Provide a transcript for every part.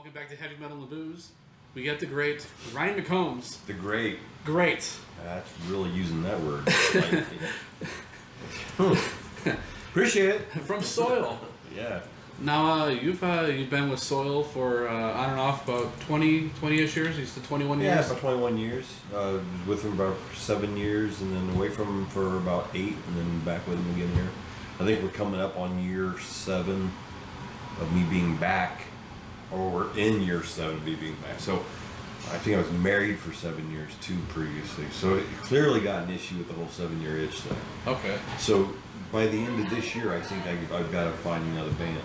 Welcome back to Heavy Metal and the Booze. We get the great Ryan McCombs. The great. Great. That's really using that word. Appreciate it. From SOiL. Yeah. Now, you've been with SOiL for on and off about 20-ish years? You said 21 years? Yeah, about 21 years. Was with him about 7 years, and then away from him for about 8, and then back with him again here. I think we're coming up on year 7 of me being back, or we're in year 7 of me being back. So I think I was married for 7 years too previously. So it clearly got an issue with the whole 7-year itch thing. Okay. So by the end of this year, I think I've got to find another band.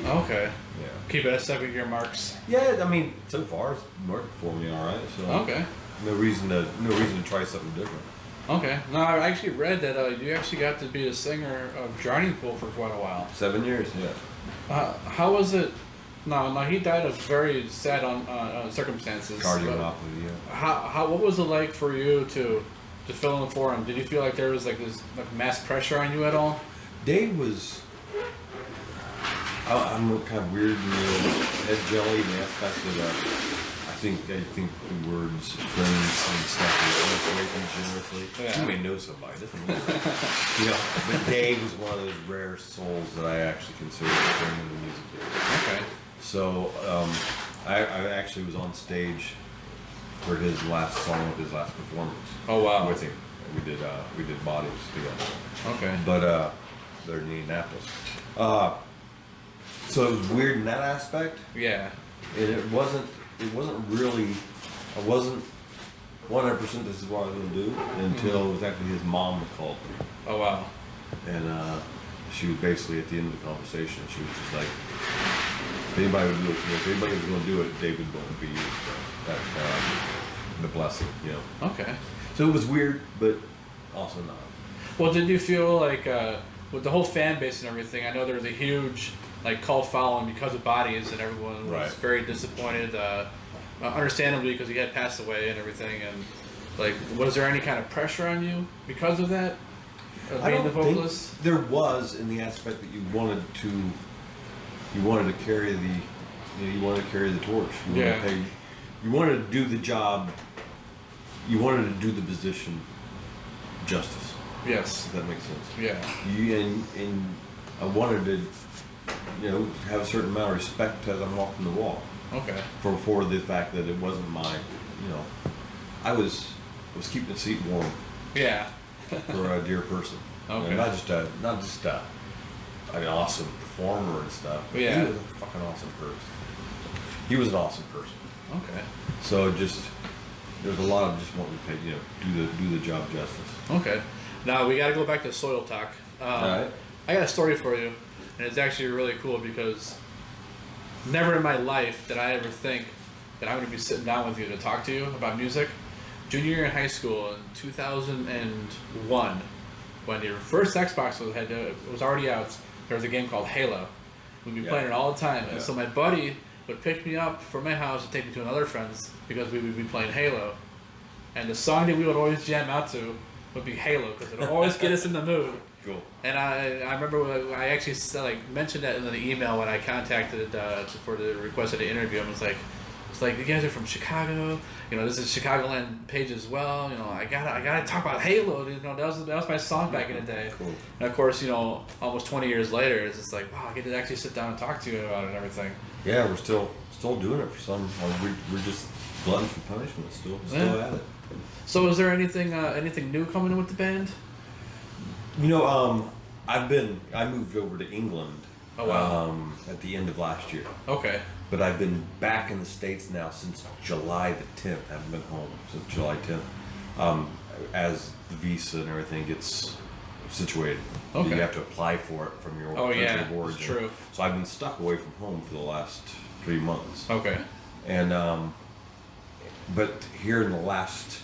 Okay. Yeah. Keep it at 7-year marks. Yeah, I mean, so far it's worked for me all right. So Okay. No reason to try something different. Okay. No, I actually read that you actually got to be the singer of Drowning Pool for quite a while. 7 years, yeah. How was it? No, he died of very sad circumstances. Cardiomyopathy, yeah. What was it like for you to fill in for him? Did you feel like there was this mass pressure on you at all? Dave was. I'm kind of weird, head jelly in the aspect that I think the words friends and stuff are away from generously. Yeah. You may know somebody, doesn't mean but Dave was one of those rare souls that I actually consider a friend in the music business. Okay. So I actually was on stage for his last song of his last performance. Oh wow! With him, we did Bodies together. Okay. But they're in Indianapolis. So it was weird in that aspect. Yeah. And it wasn't really. I wasn't 100% this is what I was going to do until it was actually his mom that called me. Oh wow. And she was basically at the end of the conversation. She was just like, if anybody would do it, if anybody was going to do it, David was going to be you. So that's the blessing, Okay. So it was weird, but also not. Well, did you feel like with the whole fan base and everything? I know there was a huge cult following because of Bodies, and everyone was very disappointed, understandably because he had passed away and everything. And was there any kind of pressure on you because of that? Being the vocalist? There was, in the aspect that you wanted to carry the, you wanted to carry the torch. You wanted to do the job. You wanted to do the position justice. Yes. If that makes sense. Yeah. And I wanted to, have a certain amount of respect as I'm walking the walk. Okay. For the fact that it wasn't my, I was keeping the seat warm. Yeah. For a dear person. Okay. Not just an awesome performer and stuff. But yeah. He was a fucking awesome person. He was an awesome person. Okay. So there's a lot of just wanting to do the job justice. Okay. Now we got to go back to SOiL talk. All right. I got a story for you, and it's actually really cool because never in my life did I ever think that I'm going to be sitting down with you to talk to you about music. Junior year in high school in 2001, when your first Xbox was already out, there was a game called Halo. We'd be playing it all the time, and so my buddy would pick me up from my house and take me to another friend's because we would be playing Halo. And the song that we would always jam out to would be Halo because it would always get us in the mood. Cool. And I remember I actually mentioned that in the email when I contacted for the requested to interview him. It's like you guys are from Chicago. This is Chicagoland page as well. I gotta talk about Halo. That was my song back in the day. Cool. And of course, almost 20 years later, it's just like, wow, I get to actually sit down and talk to you about it and everything. Yeah, we're still doing it for some. We're just glutton for punishment. Still at it. So, is there anything new coming in with the band? I moved over to England. Oh wow. At the end of last year. Okay. But I've been back in the States now since July the 10th. I haven't been home since July 10th. As the visa and everything gets situated. Okay. You have to apply for it from your country of origin. That's true. So I've been stuck away from home for the last 3 months. Okay. And but here in the last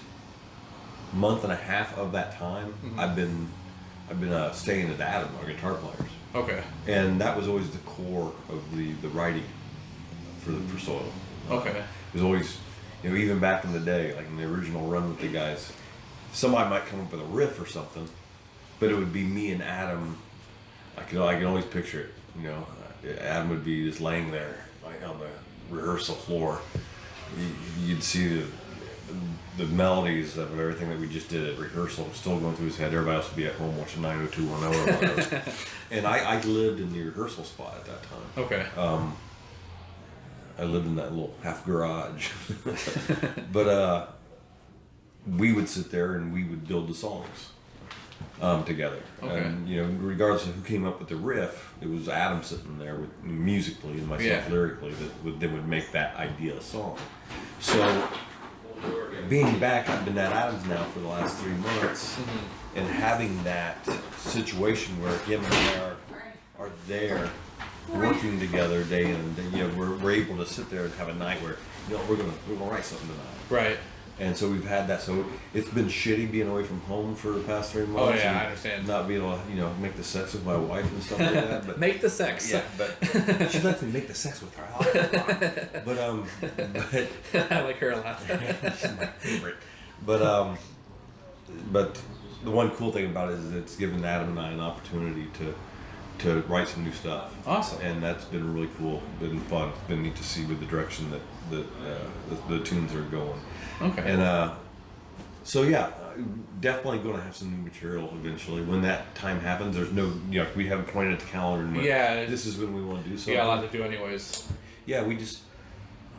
month and a half of that time, I've been staying at Adam, our guitar players. Okay. And that was always the core of the writing for SOiL. Okay. It was always, even back in the day, like in the original run with the guys, somebody might come up with a riff or something, but it would be me and Adam. I can always picture it. Adam would be just laying there, like on the rehearsal floor, you'd see the melodies of everything that we just did at rehearsal still going through his head. Everybody else would be at home watching 90210 or whatever. And I lived in the rehearsal spot at that time. Okay. I lived in that little half garage. But we would sit there and we would build the songs together. Okay. And, you know, regardless of who came up with the riff, it was Adam sitting there with musically and myself lyrically that would make that idea a song. So being back, I've been at Adams now for the last 3 months, and having that situation where him and I are there working together day in and day, you know, we're able to sit there and have a night where, you know, we're gonna write something tonight. Right. And so we've had that. So it's been shitty being away from home for the past 3 months. Oh yeah, and I understand. not being able to, you know, make the sex with my wife and stuff like that. But make the sex. yeah, but she lets me make the sex with her. But I like her a lot. she's my favorite. But the one cool thing about it is it's given Adam and I an opportunity to write some new stuff. Awesome. And that's been really cool. Been fun. It's been neat to see with the direction that the tunes are going. Okay. And so yeah, definitely going to have some new material eventually. When that time happens, there's no, you know, we haven't pointed at the calendar and yeah, this is when we want to do something. You got a lot to do anyways. Yeah, we've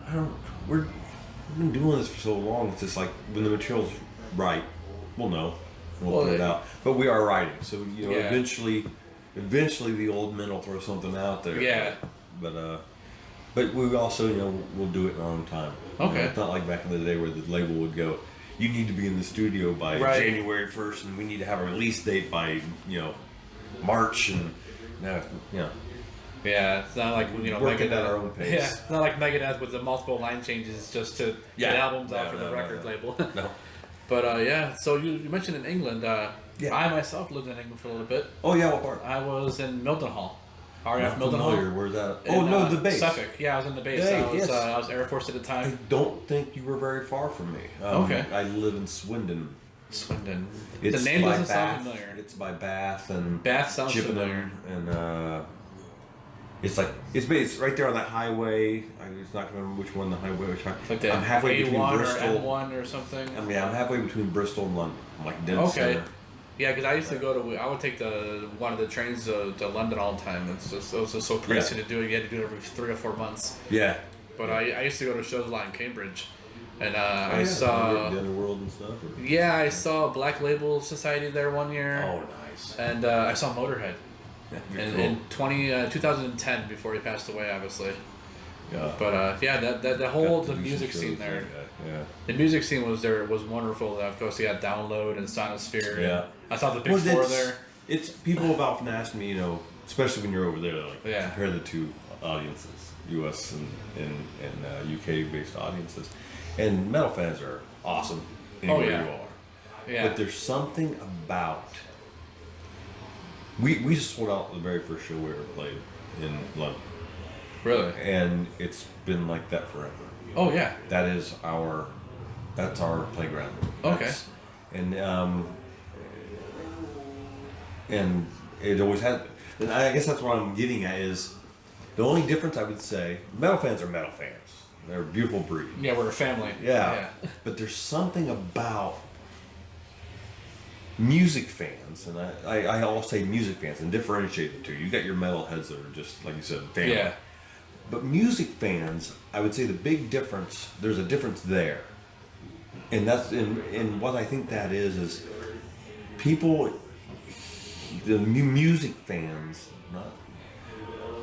been doing this for so long. It's just like when the material's right, we'll know. We'll put it out. But we are writing, so you know, eventually the old men will throw something out there. Yeah. But we also, you know, we'll do it in our own time. Okay. You know, it's not like back in the day where the label would go, you need to be in the studio by January 1st, and we need to have a release date by, you know, March, and now, you know. Yeah, it's not like, you know, working at our own pace. Yeah, it's not like Megadeth with the multiple line changes just to get albums out for the record label. No. But yeah, so you mentioned in England. I myself lived in England for a little bit. Oh yeah, what part? I was in Mildenhall. RAF Not Mildenhall. familiar. Where's that? Oh no, the base. Suffolk. Yeah, I was in the base. Hey, I was Air Force at the I time. don't think you were very far from me. Okay. I live in Swindon. Swindon. It's the name by doesn't sound Bath. familiar. It's by Bath and Bath sounds Chippenham, familiar. and it's right there on that highway. It's not going to remember which one the highway was. Like the I'm halfway between A1 Bristol. or M1 or something. I mean, I'm halfway between Bristol and London. I'm like dead center. Yeah, because I used to I would take one of the trains to London all the time. It was just so pricey to do it. You had to do it every 3 or 4 months. Yeah. But I used to go to shows a lot in Cambridge, and I saw the Underworld and stuff. Yeah, I saw Black Label Society there one year. Oh, nice. And I saw Motorhead in cool. 2010 before he passed away, obviously. Yeah. But the whole music scene there. Yeah. The music scene was wonderful. Of course, you had Download and Sonosphere. Yeah. I saw the big four there. It's people have often asked me, you know, especially when you're over there, like compare the two audiences, U.S. and UK based audiences, and metal fans are awesome anywhere you are. Yeah. But there's something about we just sold out the very first show we ever played in London. Really? And it's been like that forever. Oh yeah. That's our playground. Okay. And it always has been. And I guess that's what I'm getting at is the only difference I would say, metal fans are metal fans. They're a beautiful breed. Yeah, we're a family. Yeah. But there's something about music fans, and I always say music fans and differentiate the two. You got your metal heads that are just, like you said, family. Yeah. But music fans, I would say the big difference, there's a difference there. And that's in what I think that is people, the music fans, not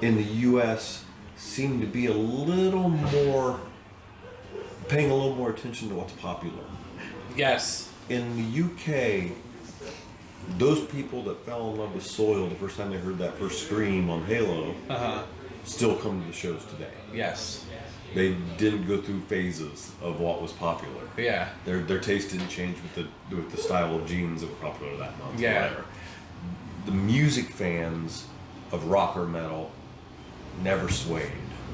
in the U.S., seem to be a little more, paying a little more attention to what's popular. Yes. In the U.K., those people that fell in love with SOiL the first time they heard that first scream on Halo, still come to the shows today. Yes. They didn't go through phases of what was popular. Yeah. Their taste didn't change with the style of jeans that were popular that month. Yeah. Whatever. The music fans of rock or metal never swayed.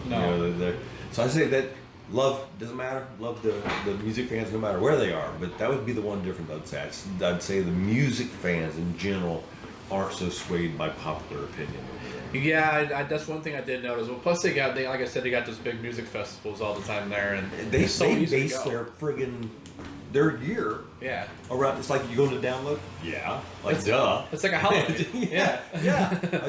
No. You know, so I say that love doesn't matter. Love the music fans no matter where they are. But that would be the one difference I'd say. I'd say the music fans in general aren't so swayed by popular opinion. Yeah, that's one thing I did notice. Well, plus they like I said, they got those big music festivals all the time there, and They it's so easy base to go. their friggin' their year around. It's like you go to download. Yeah, like duh. It's like a holiday. yeah.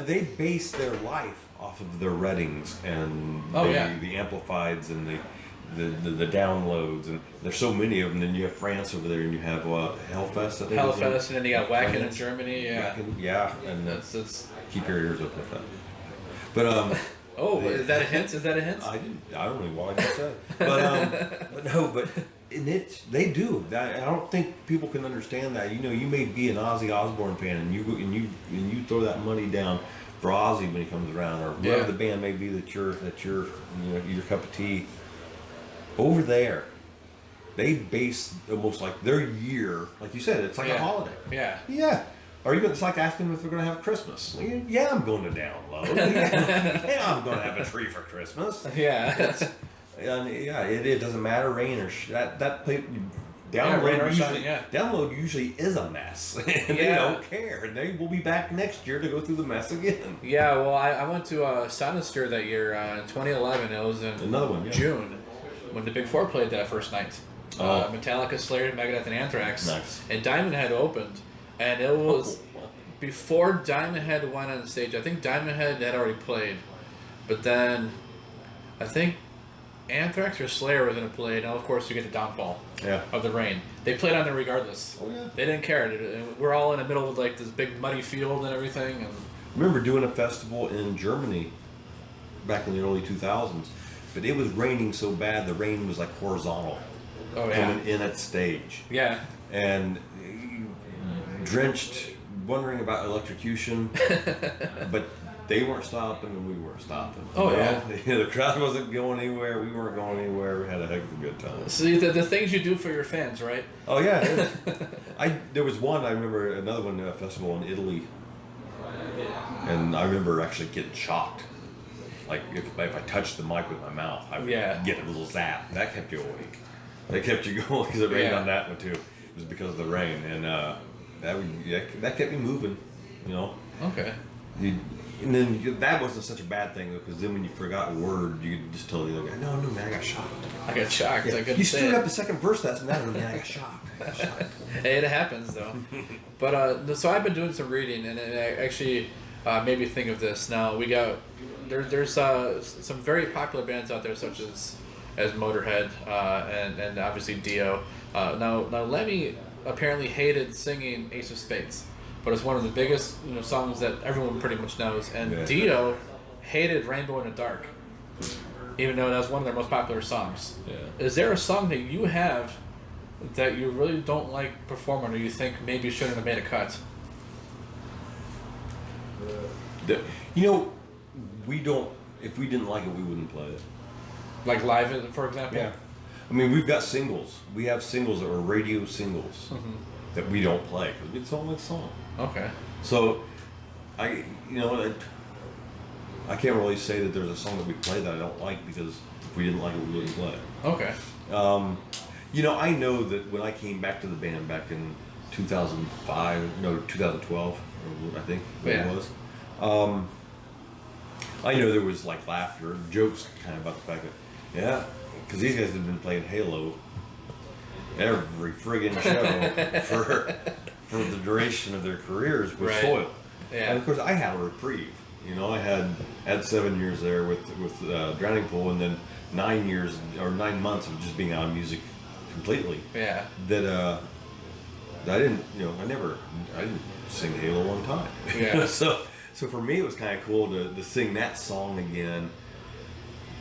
They base their life off of their readings and the amplifieds and the downloads, and there's so many of them. Then you have France over there, and you have Hellfest. I think Hellfest, and then you got Wacken in Germany. Yeah, and that's keep your ears open for that. But is that a hint? Is that a hint? I don't know why I just said it. But they do. I don't think people can understand that. You may be an Ozzy Osbourne fan, and you throw that money down for Ozzy when he comes around, or whoever the band may be that you're your cup of tea. Over there, they base almost like their year, like you said, it's like a holiday. Yeah. It's like asking if we're going to have Christmas. Yeah, I'm going to download. Yeah, I'm going to have a tree for Christmas. Yeah. It doesn't matter, rain or download usually is a mess. And they don't care. And they will be back next year to go through the mess again. Yeah, well, I went to Sinister that year in 2011. It was in another one, June when the Big Four played that first night. Metallica, Slayer, Megadeth, and Anthrax. Nice. And Diamond Head opened. And it was before Diamond Head went on stage. I think Diamond Head had already played. But then I think Anthrax or Slayer was going to play. Now, of course, you get the downfall of the rain. They played on there regardless. Oh, yeah. They didn't care. We're all in the middle of like this big muddy field and everything. And I remember doing a festival in Germany back in the early 2000s. But it was raining so bad, the rain was like horizontal coming in at stage. Yeah. And drenched, wondering about electrocution, but they weren't stopping and we weren't stopping. The crowd wasn't going anywhere, we weren't going anywhere, we had a heck of a good time. See, the things you do for your fans, right? Oh yeah. There was one, I remember another one, a festival in Italy, and I remember actually getting shocked. Like if I touched the mic with my mouth, I would get a little zap. That kept you awake. That kept you going because it rained on that one too. It was because of the rain, and that kept me moving. Okay. And then that wasn't such a bad thing though, because then when you forgot a word, you could just tell the other guy, "No, man, I got shocked." I got shocked. Yeah. I couldn't you say screwed it. up the second verse. That's no, man, I got shocked. Hey, it happens though. But so I've been doing some reading, and it actually made me think of this. Now we got there's some very popular bands out there, such as Motorhead and obviously Dio. Now Lemmy apparently hated singing Ace of Spades, but it's one of the biggest songs that everyone pretty much knows. And Dio hated Rainbow in the Dark, even though that was one of their most popular songs. Yeah. Is there a song that you have that you really don't like performing, or you think maybe shouldn't have made a cut? We don't. If we didn't like it, we wouldn't play it. Like live, for example? Yeah. I mean, we've got singles. We have singles that are radio singles that we don't play because it's only a song. Okay. So, I can't really say that there's a song that we play that I don't like because if we didn't like it, we wouldn't play it. Okay. I know that when I came back to the band back in 2012, I think it was. I know there was like laughter, jokes kind of about the fact that, because these guys have been playing Halo every friggin' show for the duration of their careers with SOiL. Yeah. And of course I had a reprieve. I had 7 years there with Drowning Pool, and then 9 years or 9 months of just being out of music completely. Yeah. That I didn't sing Halo one time. Yeah. So for me, it was kind of cool to sing that song again.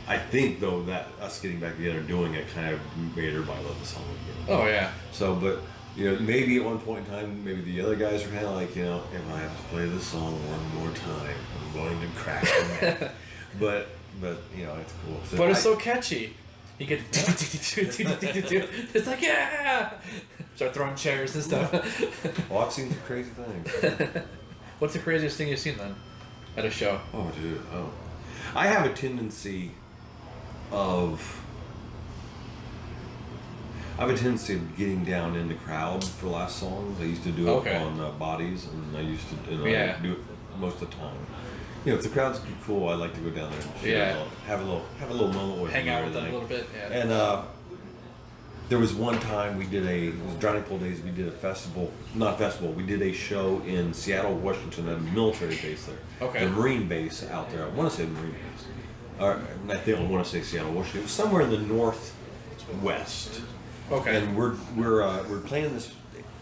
I think, though, that us getting back together and doing it kind of made everybody love the song again. Oh, yeah. So, but, maybe at one point in time, maybe the other guys were kind of like, if I have to play this song one more time, I'm going to crack the But, it's cool. So but it's so catchy. You get it's like, yeah! Start throwing chairs and stuff. Well, I've seen some crazy things. What's the craziest thing you've seen then at a show? Oh, dude. Oh. I have a tendency of... I have a tendency of getting down in the crowd for last songs. I used to do it on Bodies, and I used to do it most of the time. You know, if the crowd's cool, I like to go down there and have a little moment with hang out with them a little bit. Yeah. And there was one time it was Drowning Pool Days. We did we did a show in Seattle, Washington, at a military base there. Okay. The Marine base out there. I want to say the Marine base. I think I want to say Seattle, Washington. It was somewhere in the northwest. Okay. And we're playing this.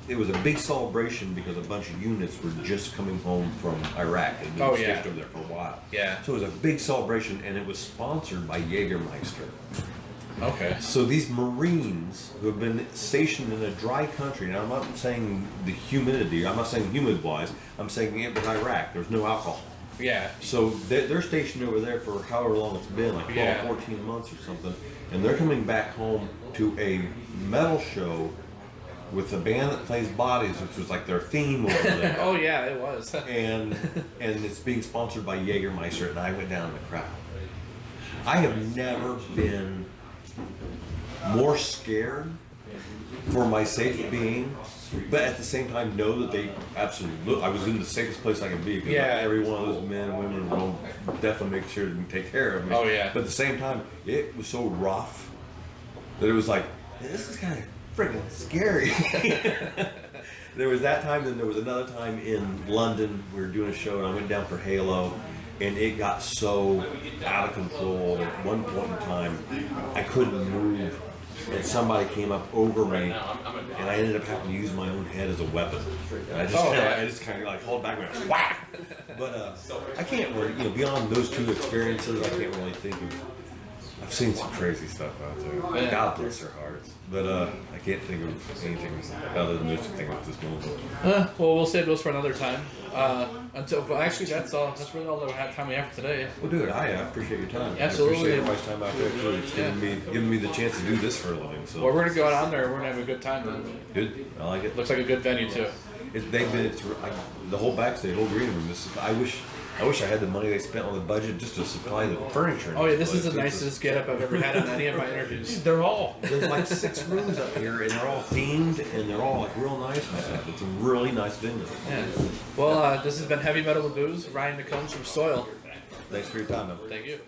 It was a big celebration because a bunch of units were just coming home from Iraq and been stationed over there for a while. Yeah. So it was a big celebration, and it was sponsored by Jägermeister. Okay. So these Marines who have been stationed in a dry country, and I'm not saying the humidity, I'm not saying humid-wise, I'm saying it was Iraq. There's no alcohol. Yeah. So they're stationed over there for however long it's been, like 12, 14 months or something, and they're coming back home to a metal show with a band that plays Bodies, which was like their theme over there. Oh yeah, it was. and it's being sponsored by Jägermeister, and I went down in the crowd. I have never been more scared for my safe being, but at the same time know that they absolutely. I was in the safest place I could be because every one of those men and women in Rome definitely make sure to take care of me. Oh yeah. But at the same time, it was so rough that it was like, this is kind of freaking scary. There was that time, then there was another time in London. We were doing a show, and I went down for Halo, and it got so out of control. At one point in time, I couldn't move, and somebody came up over me, and I ended up having to use my own head as a weapon. And I just kind of like hauled back and went whack. But I can't really, beyond those two experiences, I can't really think of. I've seen some crazy stuff out there. God bless their hearts. But I can't think of anything other than those two things at this moment. Well, we'll save those for another time. Actually, that's all. That's really all the time we have for today. Well, dude, I appreciate your time. Absolutely. I appreciate everybody's time out there too. It's giving me the chance to do this for a living. So. Well, we're gonna go down there. We're gonna have a good time then. Good. I like it. Looks like a good venue too. The whole backstage, the whole green room. I wish I had the money they spent on the budget just to supply the furniture. Oh yeah, this is the nicest get-up I've ever had on any of my interviews. There's like 6 rooms up here, and they're all themed, and they're all like real nice and stuff. It's a really nice venue. Yeah. Well, this has been Heavy Metal with Booze. Ryan McCombs from SOiL. Thanks for your time, man. Thank you.